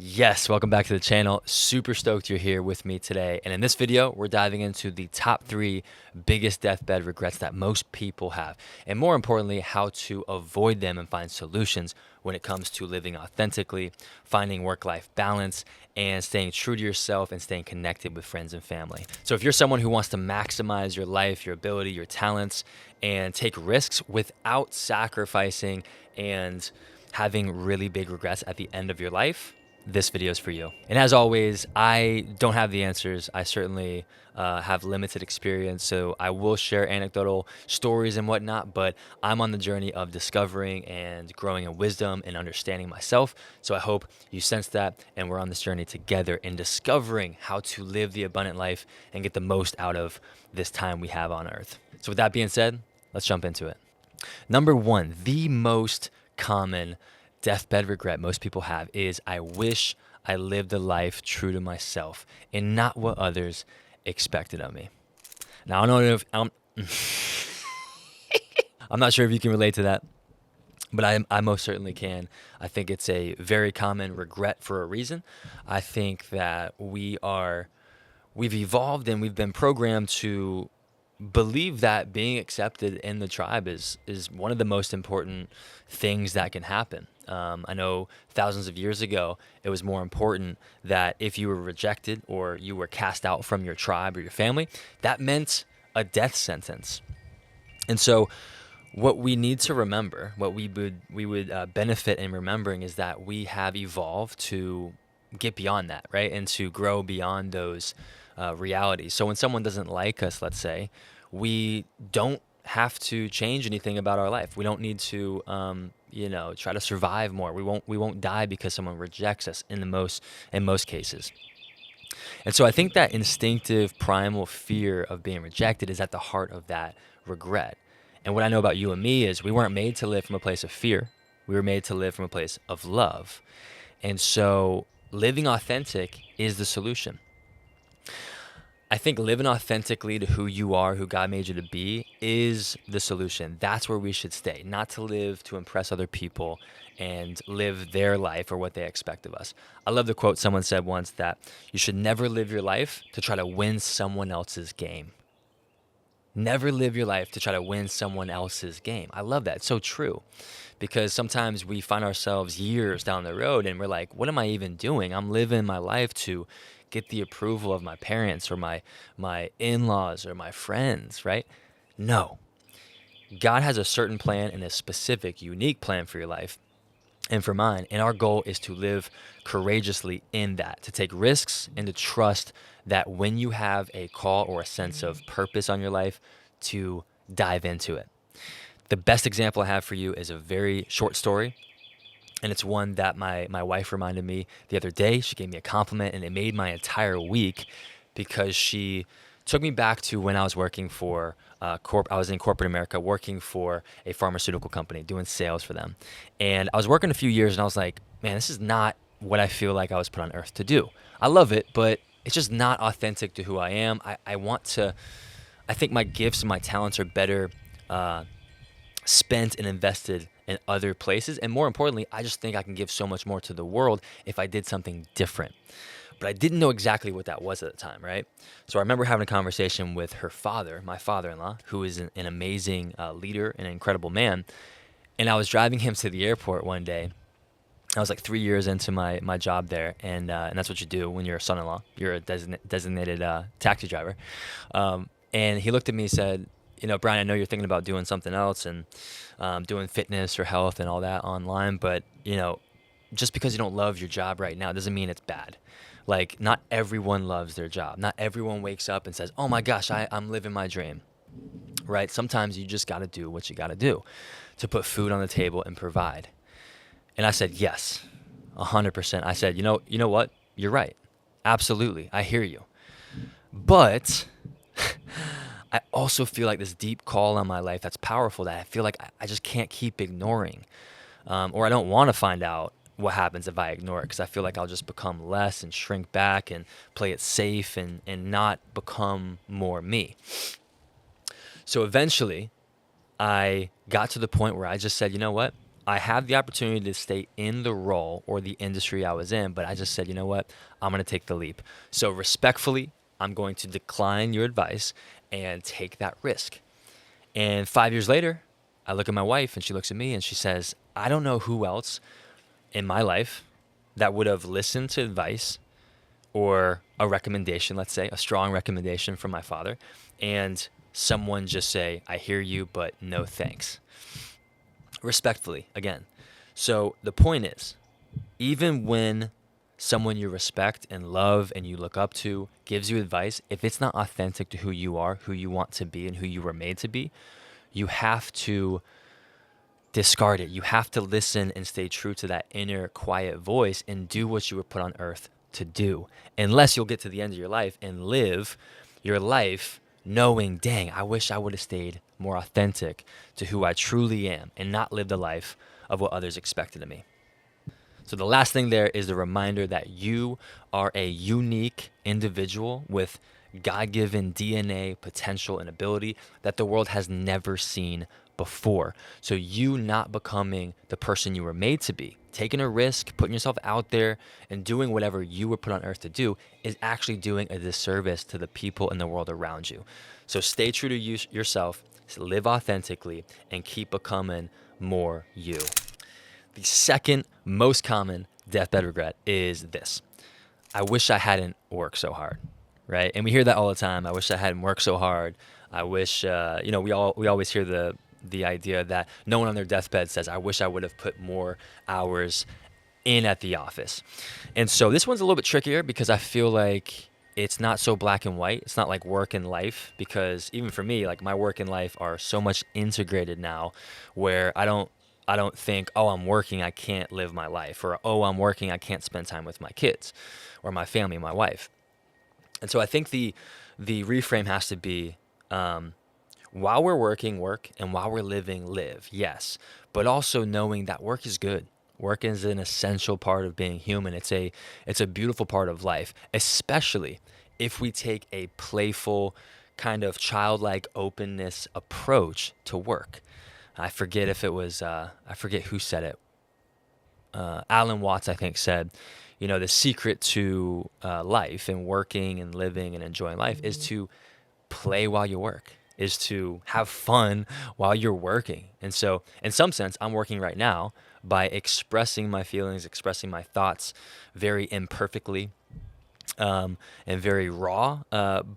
Yes, welcome back to the channel. Super stoked you're here with me today. And in this video, we're diving into the top 3 biggest deathbed regrets that most people have. And more importantly, how to avoid them and find solutions when it comes to living authentically, finding work-life balance, and staying true to yourself and staying connected with friends and family. So if you're someone who wants to maximize your life, your ability, your talents, and take risks without sacrificing and having really big regrets at the end of your life, this video is for you. And as always, I don't have the answers. I certainly have limited experience, so I will share anecdotal stories and whatnot, but I'm on the journey of discovering and growing in wisdom and understanding myself. So I hope you sense that, and we're on this journey together in discovering how to live the abundant life and get the most out of this time we have on earth. So with that being said, let's jump into it. Number 1, the most common deathbed regret most people have is, I wish I lived a life true to myself and not what others expected of me. Now, I don't know if I'm not sure if you can relate to that, but I most certainly can. I think it's a very common regret for a reason. I think that we've evolved and we've been programmed to believe that being accepted in the tribe is one of the most important things that can happen. I know thousands of years ago, it was more important that if you were rejected or you were cast out from your tribe or your family, that meant a death sentence. And so what we need to remember, what we would benefit in remembering, is that we have evolved to get beyond that, right? And to grow beyond those realities. So when someone doesn't like us, let's say, we don't have to change anything about our life. We don't need to, try to survive more. We won't die because someone rejects us in most cases. And so I think that instinctive primal fear of being rejected is at the heart of that regret. And what I know about you and me is we weren't made to live from a place of fear. We were made to live from a place of love. And so living authentic is the solution. I think living authentically to who you are, who God made you to be, is the solution. That's where we should stay, not to live to impress other people and live their life or what they expect of us. I love the quote someone said once, that you should never live your life to try to win someone else's game. Never live your life to try to win someone else's game. I love that. It's so true, because sometimes we find ourselves years down the road and we're like, what am I even doing? I'm living my life to get the approval of my parents or my in-laws or my friends, right? No. God has a certain plan and a specific, unique plan for your life and for mine. And our goal is to live courageously in that, to take risks and to trust that when you have a call or a sense of purpose on your life, to dive into it. The best example I have for you is a very short story. And it's one that my wife reminded me the other day. She gave me a compliment, and it made my entire week, because she took me back to when I was working for I was in corporate America, working for a pharmaceutical company, doing sales for them. And I was working a few years, and I was like, man, this is not what I feel like I was put on earth to do. I love it, but it's just not authentic to who I am. I think my gifts and my talents are better spent and invested in other places. And more importantly, I just think I can give so much more to the world if I did something different. But I didn't know exactly what that was at the time, right? So I remember having a conversation with her father, my father-in-law, who is an amazing leader and an incredible man. And I was driving him to the airport one day. I was like 3 years into my job there, and that's what you do when you're a son-in-law. You're a designated taxi driver. And he looked at me and said, Brian, I know you're thinking about doing something else and doing fitness or health and all that online, but, just because you don't love your job right now doesn't mean it's bad. Like, not everyone loves their job. Not everyone wakes up and says, oh my gosh, I'm living my dream, right? Sometimes you just got to do what you got to do to put food on the table and provide. And I said, yes, 100%. I said, you know what? You're right. Absolutely. I hear you. But I also feel like this deep call on my life that's powerful, that I feel like I just can't keep ignoring. Or I don't want to find out what happens if I ignore it, because I feel like I'll just become less and shrink back and play it safe and not become more me. So eventually I got to the point where I just said, you know what? I had the opportunity to stay in the role or the industry I was in, but I just said, you know what? I'm going to take the leap. So respectfully, I'm going to decline your advice and take that risk. And 5 years later, I look at my wife and she looks at me and she says, I don't know who else in my life that would have listened to advice or a recommendation, let's say, a strong recommendation from my father, and someone just say, I hear you, but no thanks. Respectfully, again. So the point is, even when someone you respect and love and you look up to gives you advice, if it's not authentic to who you are, who you want to be, and who you were made to be, you have to discard it. You have to listen and stay true to that inner quiet voice and do what you were put on earth to do. Unless you'll get to the end of your life and live your life knowing, dang, I wish I would have stayed more authentic to who I truly am and not lived a life of what others expected of me. So the last thing there is the reminder that you are a unique individual with God-given DNA, potential, and ability that the world has never seen before. So you not becoming the person you were made to be, taking a risk, putting yourself out there, and doing whatever you were put on earth to do is actually doing a disservice to the people in the world around you. So stay true to yourself, live authentically, and keep becoming more you. The second most common deathbed regret is this. I wish I hadn't worked so hard, right? And we hear that all the time. I wish I hadn't worked so hard. I wish, we always hear the idea that no one on their deathbed says, I wish I would have put more hours in at the office. And so this one's a little bit trickier because I feel like it's not so black and white. It's not like work and life, because even for me, like my work and life are so much integrated now where I don't think, oh, I'm working, I can't live my life, or oh, I'm working, I can't spend time with my kids or my family, my wife. And so I think the reframe has to be, while we're working, work, and while we're living, live, yes. But also knowing that work is good. Work is an essential part of being human. It's a beautiful part of life, especially if we take a playful, kind of childlike openness approach to work. I forget if it was, I forget who said it. Alan Watts, I think, said, the secret to life and working and living and enjoying life is to play while you work, is to have fun while you're working. And so in some sense, I'm working right now by expressing my feelings, expressing my thoughts very imperfectly and very raw,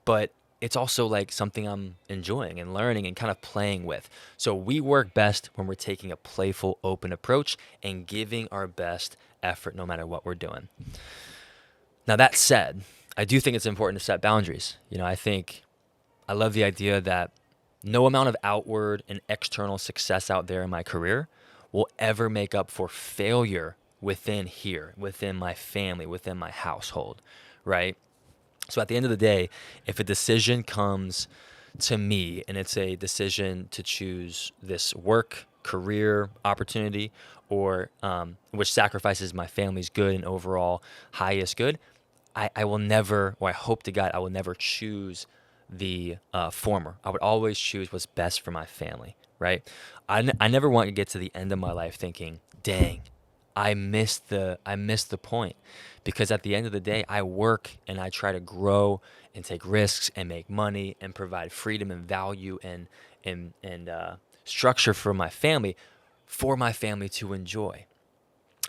but it's also like something I'm enjoying and learning and kind of playing with. So we work best when we're taking a playful, open approach and giving our best effort no matter what we're doing. Now, that said, I do think it's important to set boundaries. I love the idea that no amount of outward and external success out there in my career will ever make up for failure within here, within my family, within my household, right? So at the end of the day, if a decision comes to me and it's a decision to choose this work, career opportunity, or which sacrifices my family's good and overall highest good, I will never, or I hope to God, I will never choose the former. I would always choose what's best for my family, right? I never want to get to the end of my life thinking, dang, I missed the point, because at the end of the day, I work and I try to grow and take risks and make money and provide freedom and value and structure for my family to enjoy.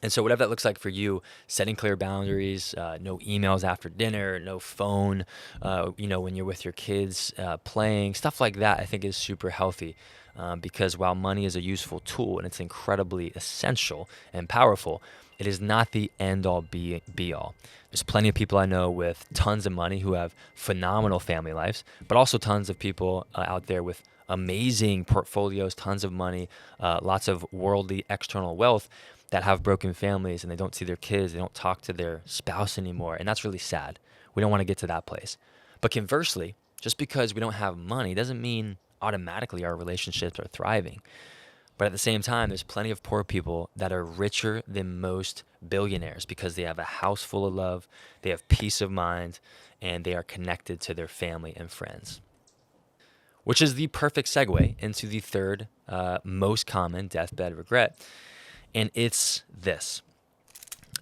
And so whatever that looks like for you, setting clear boundaries, no emails after dinner, no phone, when you're with your kids, playing, stuff like that, I think is super healthy. Because while money is a useful tool and it's incredibly essential and powerful, it is not the end-all be-all. There's plenty of people I know with tons of money who have phenomenal family lives, but also tons of people out there with amazing portfolios, tons of money, lots of worldly external wealth that have broken families, and they don't see their kids, they don't talk to their spouse anymore, and that's really sad. We don't want to get to that place. But conversely, just because we don't have money doesn't mean automatically our relationships are thriving. But at the same time, there's plenty of poor people that are richer than most billionaires because they have a house full of love, they have peace of mind, and they are connected to their family and friends. Which is the perfect segue into the third most common deathbed regret. And it's this: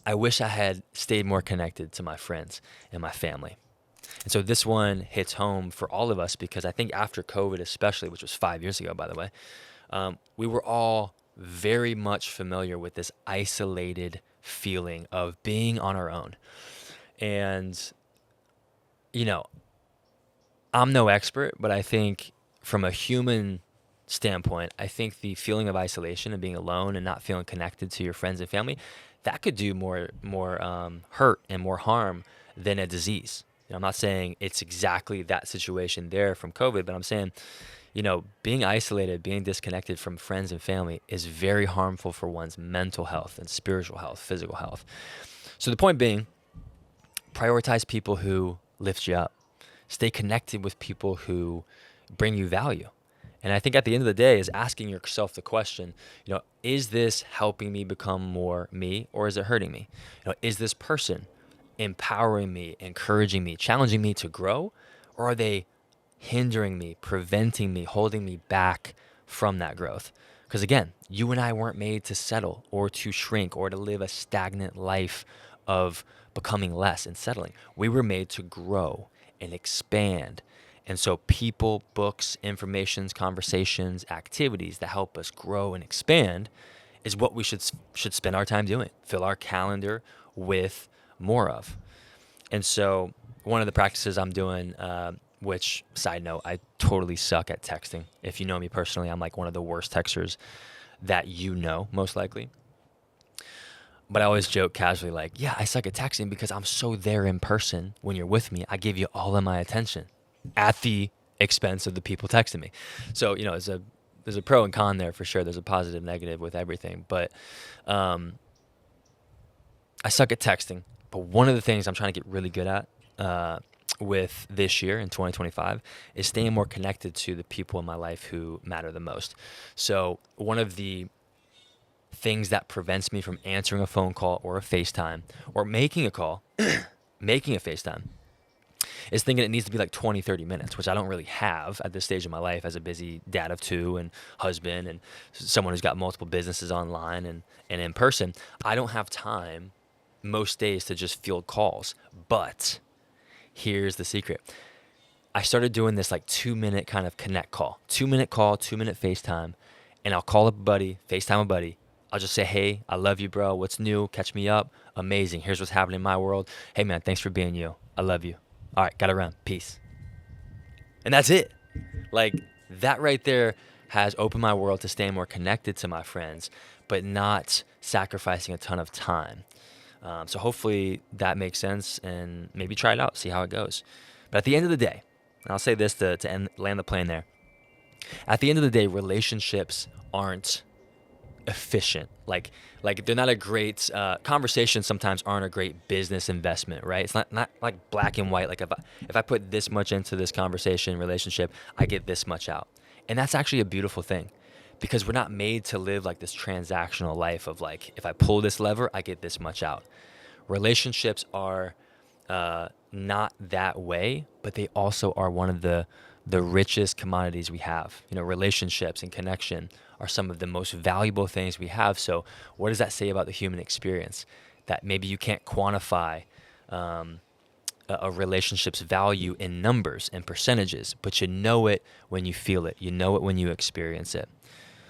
I wish I had stayed more connected to my friends and my family. And so this one hits home for all of us because I think after COVID, especially, which was 5 years ago, by the way, we were all very much familiar with this isolated feeling of being on our own. And, you know, I'm no expert, but I think from a human standpoint, I think the feeling of isolation and being alone and not feeling connected to your friends and family, that could do more hurt and more harm than a disease. I'm not saying it's exactly that situation there from COVID, but I'm saying, being isolated, being disconnected from friends and family is very harmful for one's mental health and spiritual health, physical health. So the point being, prioritize people who lift you up. Stay connected with people who bring you value. And I think at the end of the day is asking yourself the question, is this helping me become more me, or is it hurting me? Is this person empowering me, encouraging me, challenging me to grow, or are they hindering me, preventing me, holding me back from that growth? Because again, you and I weren't made to settle or to shrink or to live a stagnant life of becoming less and settling. We were made to grow and expand. And so people, books, informations, conversations, activities that help us grow and expand is what we should spend our time doing. Fill our calendar with more of. And so one of the practices I'm doing, which, side note, I totally suck at texting. If you know me personally, I'm like one of the worst texters that most likely. But I always joke casually like, yeah, I suck at texting because I'm so there in person. When you're with me, I give you all of my attention at the expense of the people texting me. So, there's a pro and con there for sure. There's a positive, negative with everything. But I suck at texting. But one of the things I'm trying to get really good at with this year in 2025 is staying more connected to the people in my life who matter the most. So one of the things that prevents me from answering a phone call or a FaceTime or making a call, making a FaceTime, is thinking it needs to be like 20, 30 minutes, which I don't really have at this stage of my life as a busy dad of two and husband and someone who's got multiple businesses online and in person. I don't have time most days to just field calls. But here's the secret. I started doing this like 2-minute kind of connect call, 2-minute call, 2-minute FaceTime, and I'll call up a buddy, FaceTime a buddy. I'll just say, hey, I love you, bro. What's new? Catch me up. Amazing. Here's what's happening in my world. Hey, man, thanks for being you. I love you. All right, gotta run. Peace. And that's it. Like, that right there has opened my world to staying more connected to my friends, but not sacrificing a ton of time. So hopefully that makes sense, and maybe try it out, see how it goes. But at the end of the day, and I'll say this to land the plane there. At the end of the day, relationships aren't efficient. Like they're not a great conversations. Sometimes aren't a great business investment, right? It's not like black and white. Like if I put this much into this conversation relationship, I get this much out, and that's actually a beautiful thing, because we're not made to live like this transactional life of like, if I pull this lever, I get this much out. Relationships are not that way, but they also are one of the richest commodities we have. Relationships and connection are some of the most valuable things we have. So what does that say about the human experience? That maybe you can't quantify a relationship's value in numbers and percentages, but you know it when you feel it. You know it when you experience it.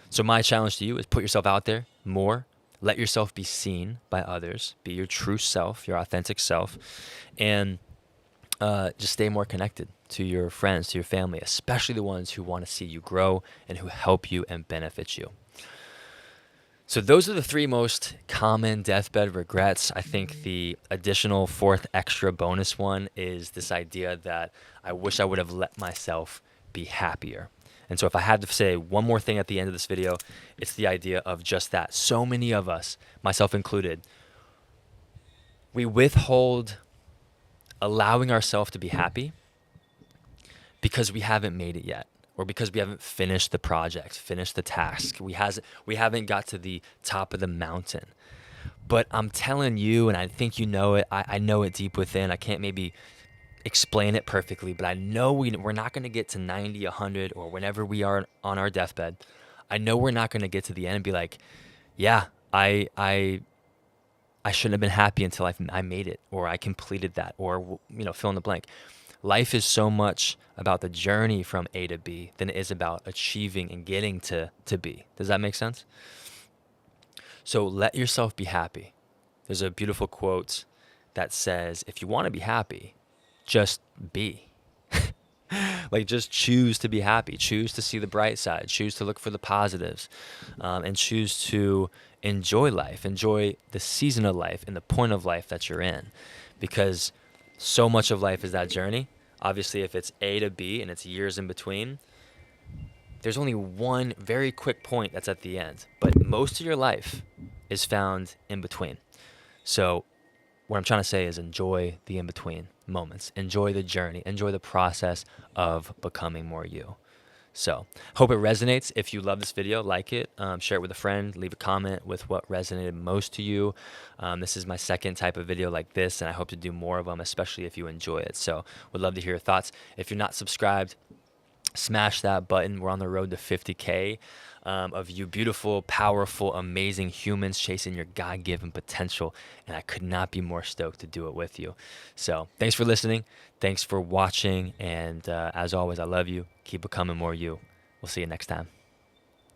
So my challenge to you is put yourself out there more. Let yourself be seen by others. Be your true self, your authentic self, and just stay more connected to your friends, to your family, especially the ones who want to see you grow and who help you and benefit you. So those are the 3 most common deathbed regrets. I think the additional 4th extra bonus one is this idea that I wish I would have let myself be happier. And so if I had to say one more thing at the end of this video, it's the idea of just that. So many of us, myself included, we withhold allowing ourselves to be happy because we haven't made it yet, or because we haven't finished the project, finished the task. We haven't got to the top of the mountain. But I'm telling you, and I think you know it, I know it deep within. I can't maybe explain it perfectly, but I know we're not going to get to 90, 100, or whenever we are on our deathbed. I know we're not going to get to the end and be like, yeah, I I shouldn't have been happy until I made it, or I completed that, or fill in the blank. Life is so much about the journey from A to B than it is about achieving and getting to B. Does that make sense? So let yourself be happy. There's a beautiful quote that says, if you want to be happy, just be. Like, just choose to be happy, choose to see the bright side, choose to look for the positives, and choose to enjoy life, enjoy the season of life and the point of life that you're in. Because so much of life is that journey. Obviously, if it's A to B and it's years in between, there's only one very quick point that's at the end. But most of your life is found in between. So what I'm trying to say is enjoy the in-between moments. Enjoy the journey. Enjoy the process of becoming more you. So hope it resonates. If you love this video, like it, share it with a friend, leave a comment with what resonated most to you. This is my second type of video like this, and I hope to do more of them, especially if you enjoy it. So would love to hear your thoughts. If you're not subscribed, smash that button. We're on the road to 50K of you beautiful, powerful, amazing humans chasing your God-given potential, and I could not be more stoked to do it with you. So thanks for listening. Thanks for watching, and as always, I love you. Keep becoming more you. We'll see you next time.